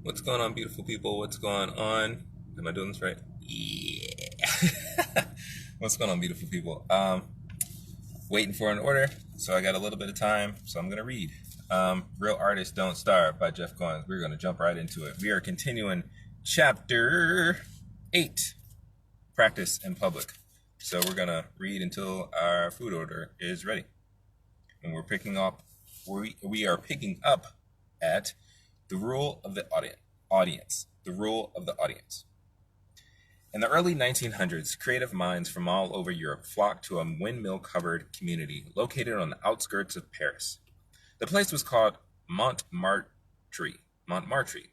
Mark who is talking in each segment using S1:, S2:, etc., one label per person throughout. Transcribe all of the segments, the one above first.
S1: What's going on, beautiful people? What's going on? Am I doing this right? Yeah. What's going on, beautiful people? Waiting for an order, so I got a little bit of time, so I'm gonna read. Real Artists Don't Starve by Jeff Goins. We're gonna jump right into it. We are continuing chapter 8, Practice in Public. So we're gonna read until our food order is ready, and we're picking up. We are picking up at the rule of the audience. The rule of the audience. In the early 1900s, creative minds from all over Europe flocked to a windmill-covered community located on the outskirts of Paris. The place was called Montmartre,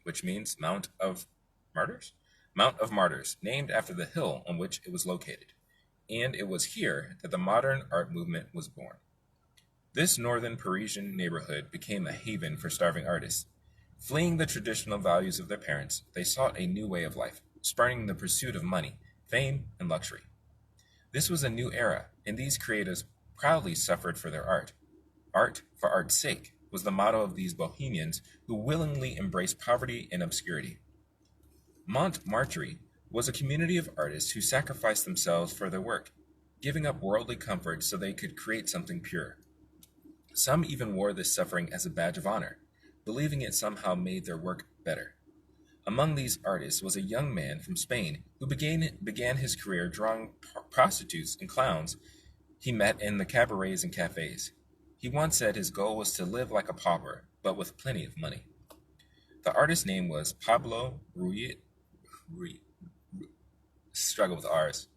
S1: which means Mount of Martyrs? Mount of Martyrs, named after the hill on which it was located. And it was here that the modern art movement was born. This northern Parisian neighborhood became a haven for starving artists. Fleeing the traditional values of their parents, they sought a new way of life, spurning the pursuit of money, fame, and luxury. This was a new era, and these creatives proudly suffered for their art. Art for art's sake was the motto of these bohemians who willingly embraced poverty and obscurity. Montmartre was a community of artists who sacrificed themselves for their work, giving up worldly comforts so they could create something pure. Some even wore this suffering as a badge of honor, believing it somehow made their work better. Among these artists was a young man from Spain who began his career drawing prostitutes and clowns he met in the cabarets and cafes. He once said his goal was to live like a pauper, but with plenty of money. The artist's name was Pablo Ruiz, struggle with R's.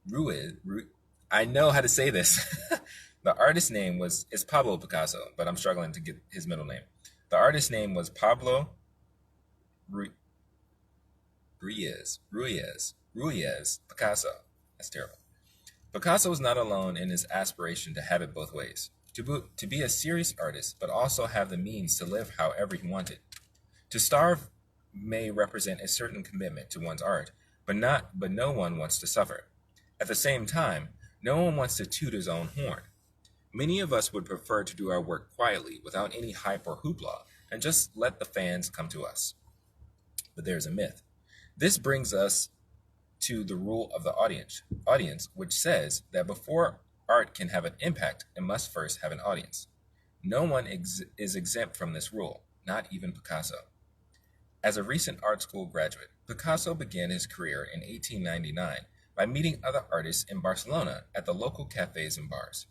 S1: Ruiz, I know how to say this. The artist's name is Pablo Picasso, but I'm struggling to get his middle name. The artist's name was Pablo Ruiz Picasso. That's terrible. Picasso was not alone in his aspiration to have it both ways. To be a serious artist, but also have the means to live however he wanted. To starve may represent a certain commitment to one's art, but no one wants to suffer. At the same time, no one wants to toot his own horn. Many of us would prefer to do our work quietly, without any hype or hoopla, and just let the fans come to us. But there's a myth. This brings us to the rule of the audience, which says that before art can have an impact, it must first have an audience. No one is exempt from this rule, not even Picasso. As a recent art school graduate, Picasso began his career in 1899 by meeting other artists in Barcelona at the local cafes and bars.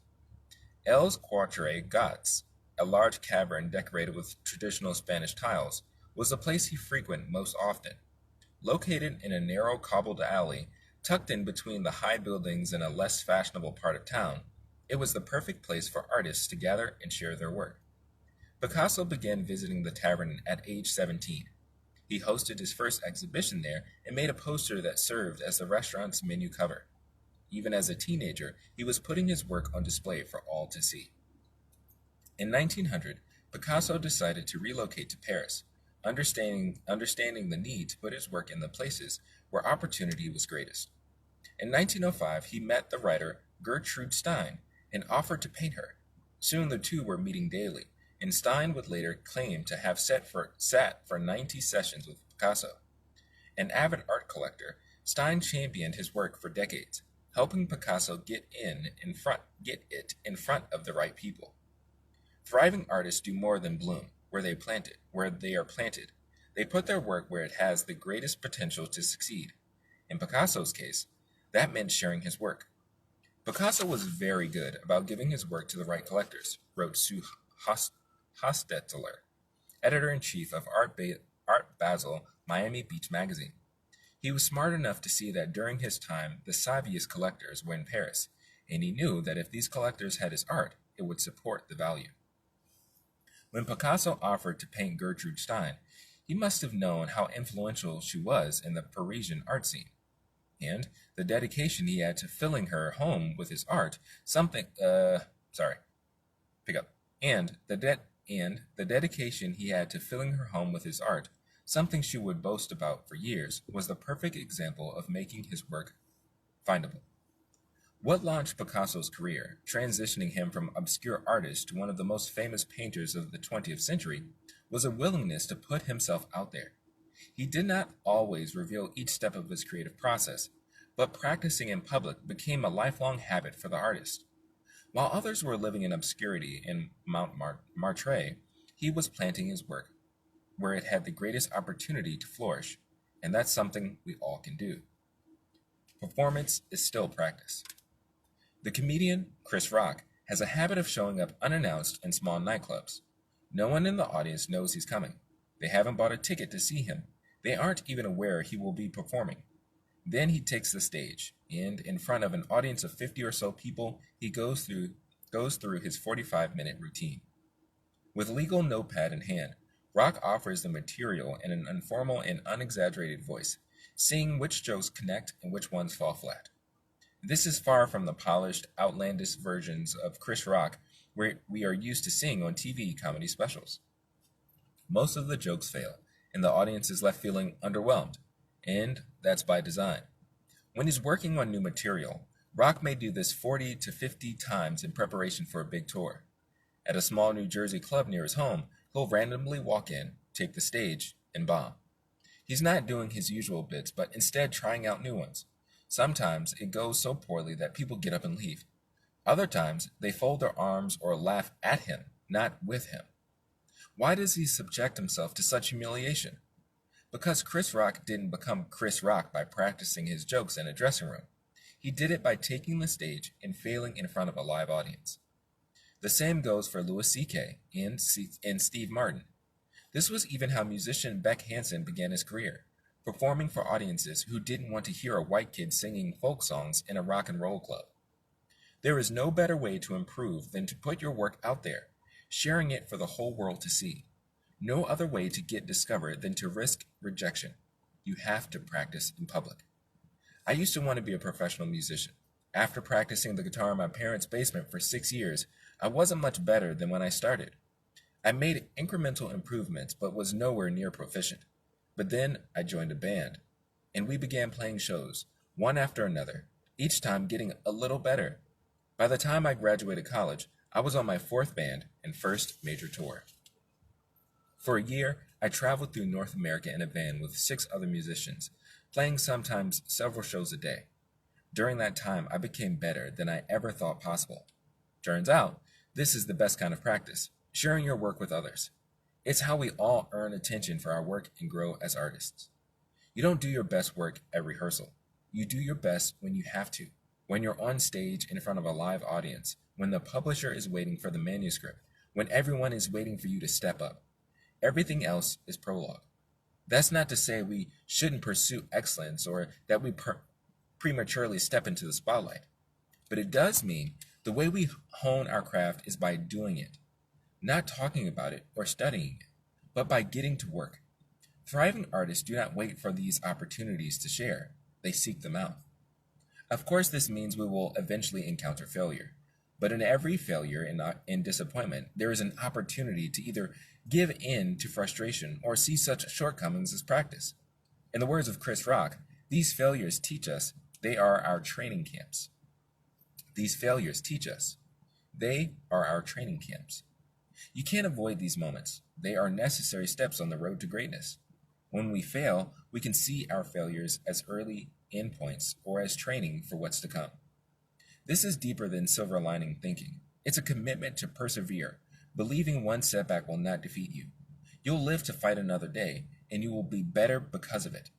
S1: Els Quatre Gats, a large cavern decorated with traditional Spanish tiles, was the place he frequented most often. Located in a narrow cobbled alley, tucked in between the high buildings in a less fashionable part of town, it was the perfect place for artists to gather and share their work. Picasso began visiting the tavern at age 17. He hosted his first exhibition there and made a poster that served as the restaurant's menu cover. Even as a teenager, he was putting his work on display for all to see. In 1900, Picasso decided to relocate to Paris, understanding the need to put his work in the places where opportunity was greatest. In 1905, he met the writer Gertrude Stein and offered to paint her. Soon the two were meeting daily, and Stein would later claim to have sat for 90 sessions with Picasso. An avid art collector, Stein championed his work for decades, helping Picasso get it in front of the right people. Thriving artists do more than bloom where they are planted. They put their work where it has the greatest potential to succeed. In Picasso's case, that meant sharing his work. Picasso was very good about giving his work to the right collectors, wrote Sue Hostetler, editor-in-chief of Art Basel, Miami Beach magazine. He was smart enough to see that during his time, the savviest collectors were in Paris, and he knew that if these collectors had his art, it would support the value. When Picasso offered to paint Gertrude Stein, he must have known how influential she was in the Parisian art scene. And the dedication he had to filling her home with his art, pick up. And the dedication he had to filling her home with his art, something she would boast about for years, was the perfect example of making his work findable. What launched Picasso's career, transitioning him from obscure artist to one of the most famous painters of the 20th century, was a willingness to put himself out there. He did not always reveal each step of his creative process, but practicing in public became a lifelong habit for the artist. While others were living in obscurity in Montmartre, he was planting his work where it had the greatest opportunity to flourish, and that's something we all can do. Performance is still practice. The comedian Chris Rock has a habit of showing up unannounced in small nightclubs. No one in the audience knows he's coming. They haven't bought a ticket to see him. They aren't even aware he will be performing. Then he takes the stage, and in front of an audience of 50 or so people, he goes through his 45-minute routine. With legal notepad in hand, Rock offers the material in an informal and unexaggerated voice, seeing which jokes connect and which ones fall flat. This is far from the polished, outlandish versions of Chris Rock we are used to seeing on TV comedy specials. Most of the jokes fail, and the audience is left feeling underwhelmed, and that's by design. When he's working on new material, Rock may do this 40 to 50 times in preparation for a big tour. At a small New Jersey club near his home, he'll randomly walk in, take the stage, and bomb. He's not doing his usual bits, but instead trying out new ones. Sometimes it goes so poorly that people get up and leave. Other times, they fold their arms or laugh at him, not with him. Why does he subject himself to such humiliation? Because Chris Rock didn't become Chris Rock by practicing his jokes in a dressing room. He did it by taking the stage and failing in front of a live audience. The same goes for Louis C.K. and Steve Martin. This was even how musician Beck Hansen began his career, performing for audiences who didn't want to hear a white kid singing folk songs in a rock and roll club. There is no better way to improve than to put your work out there, sharing it for the whole world to see. No other way to get discovered than to risk rejection. You have to practice in public. I used to want to be a professional musician. After practicing the guitar in my parents' basement for 6 years, I wasn't much better than when I started. I made incremental improvements, but was nowhere near proficient. But then I joined a band, and we began playing shows, one after another, each time getting a little better. By the time I graduated college, I was on my 4th band and first major tour. For a year, I traveled through North America in a van with 6 other musicians, playing sometimes several shows a day. During that time, I became better than I ever thought possible. Turns out, this is the best kind of practice, sharing your work with others. It's how we all earn attention for our work and grow as artists. You don't do your best work at rehearsal. You do your best when you have to, when you're on stage in front of a live audience, when the publisher is waiting for the manuscript, when everyone is waiting for you to step up. Everything else is prologue. That's not to say we shouldn't pursue excellence or that we prematurely step into the spotlight. But it does mean the way we hone our craft is by doing it, not talking about it or studying it, but by getting to work. Thriving artists do not wait for these opportunities to share. They seek them out. Of course, this means we will eventually encounter failure. But in every failure and disappointment, there is an opportunity to either give in to frustration or see such shortcomings as practice. In the words of Chris Rock, these failures teach us they are our training camps. These failures teach us. They are our training camps. You can't avoid these moments. They are necessary steps on the road to greatness. When we fail, we can see our failures as early endpoints or as training for what's to come. This is deeper than silver lining thinking. It's a commitment to persevere, believing one setback will not defeat you. You'll live to fight another day, and you will be better because of it.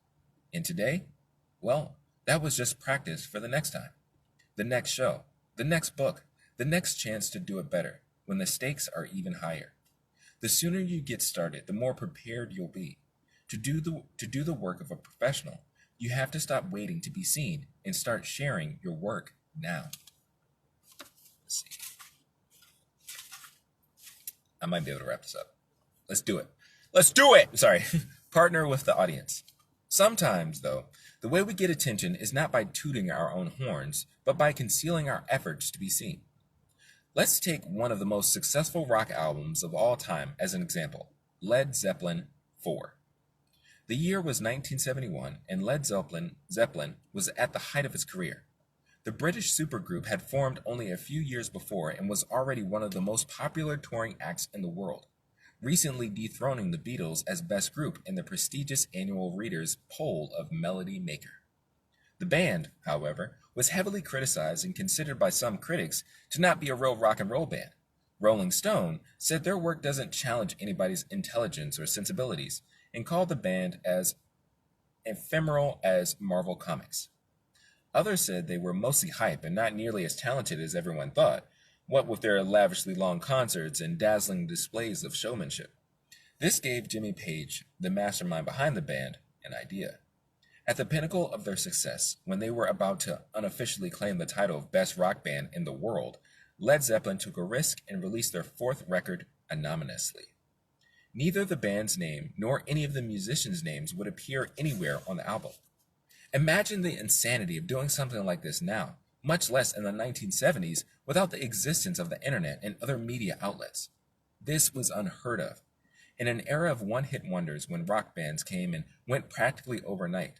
S1: And today? Well, that was just practice for the next time. The next show, the next book, the next chance to do it better, when the stakes are even higher. The sooner you get started, the more prepared you'll be. To do the work of a professional, you have to stop waiting to be seen and start sharing your work now. Let's see. I might be able to wrap this up. Let's do it. Let's do it! Sorry. Partner with the audience. Sometimes, though, the way we get attention is not by tooting our own horns, but by concealing our efforts to be seen. Let's take one of the most successful rock albums of all time as an example, Led Zeppelin 4. The year was 1971, and Led Zeppelin was at the height of its career. The British supergroup had formed only a few years before and was already one of the most popular touring acts in the world. recently dethroning the Beatles as best group in the prestigious annual Reader's Poll of Melody Maker. The band, however, was heavily criticized and considered by some critics to not be a real rock and roll band. Rolling Stone said their work doesn't challenge anybody's intelligence or sensibilities and called the band as ephemeral as Marvel Comics. Others said they were mostly hype and not nearly as talented as everyone thought, what with their lavishly long concerts and dazzling displays of showmanship. This gave Jimmy Page, the mastermind behind the band, an idea. At the pinnacle of their success, when they were about to unofficially claim the title of best rock band in the world, Led Zeppelin took a risk and released their fourth record anonymously. Neither the band's name nor any of the musicians' names would appear anywhere on the album. Imagine the insanity of doing something like this now, much less in the 1970s, without the existence of the internet and other media outlets. This was unheard of. In an era of one-hit wonders when rock bands came and went practically overnight,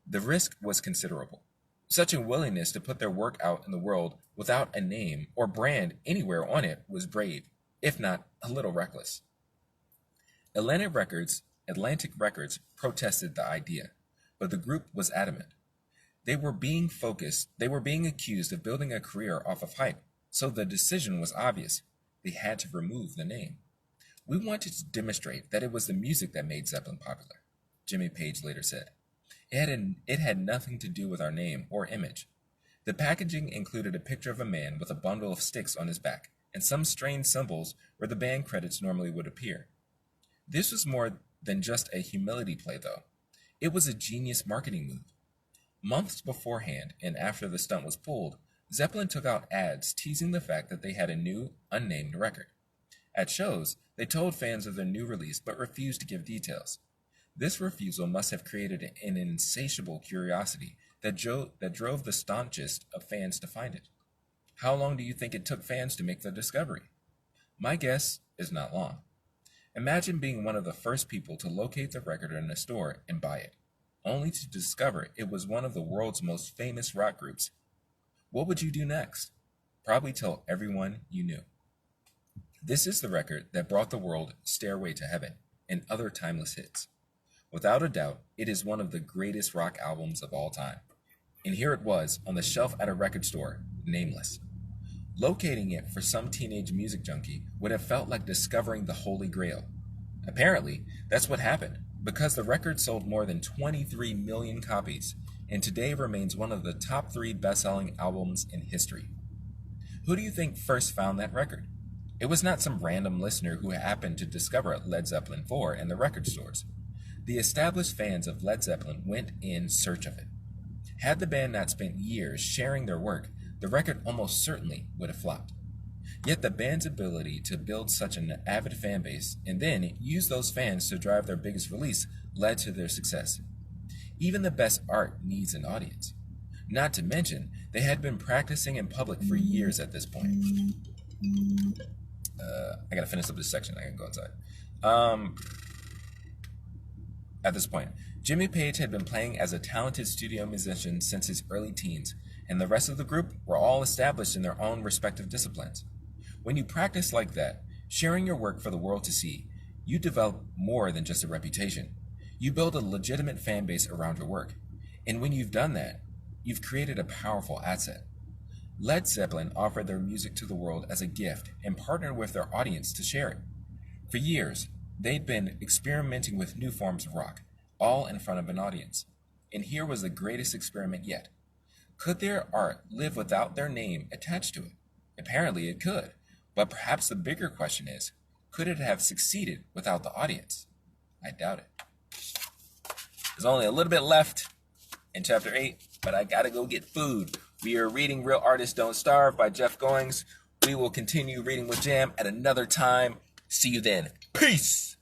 S1: the risk was considerable. Such a willingness to put their work out in the world without a name or brand anywhere on it was brave, if not a little reckless. Atlantic Records protested the idea, but the group was adamant. They were being accused of building a career off of hype, so the decision was obvious. They had to remove the name. We wanted to demonstrate that it was the music that made Zeppelin popular, Jimmy Page later said. It had nothing to do with our name or image. The packaging included a picture of a man with a bundle of sticks on his back and some strange symbols where the band credits normally would appear. This was more than just a humility play, though. It was a genius marketing move. Months beforehand and after the stunt was pulled, Zeppelin took out ads teasing the fact that they had a new, unnamed record. At shows, they told fans of their new release but refused to give details. This refusal must have created an insatiable curiosity that drove the staunchest of fans to find it. How long do you think it took fans to make the discovery? My guess is not long. Imagine being one of the first people to locate the record in a store and buy it, only to discover it was one of the world's most famous rock groups. What would you do next? Probably tell everyone you knew. This is the record that brought the world Stairway to Heaven and other timeless hits. Without a doubt, it is one of the greatest rock albums of all time. And here it was on the shelf at a record store, nameless. Locating it for some teenage music junkie would have felt like discovering the Holy Grail. Apparently, that's what happened, because the record sold more than 23 million copies, and today remains one of the top 3 best-selling albums in history. Who do you think first found that record? It was not some random listener who happened to discover Led Zeppelin 4 in the record stores. The established fans of Led Zeppelin went in search of it. Had the band not spent years sharing their work, the record almost certainly would have flopped. Yet the band's ability to build such an avid fan base and then use those fans to drive their biggest release led to their success. Even the best art needs an audience. Not to mention, they had been practicing in public for years at this point. I gotta finish up this section. I can go inside. At this point, Jimmy Page had been playing as a talented studio musician since his early teens, and the rest of the group were all established in their own respective disciplines. When you practice like that, sharing your work for the world to see, you develop more than just a reputation. You build a legitimate fan base around your work. And when you've done that, you've created a powerful asset. Led Zeppelin offered their music to the world as a gift and partnered with their audience to share it. For years, they'd been experimenting with new forms of rock, all in front of an audience. And here was the greatest experiment yet. Could their art live without their name attached to it? Apparently it could, but perhaps the bigger question is, could it have succeeded without the audience? I doubt it. There's only a little bit left in chapter 8, but I gotta go get food. We are reading Real Artists Don't Starve by Jeff Goins. We will continue reading with Jam at another time. See you then. Peace!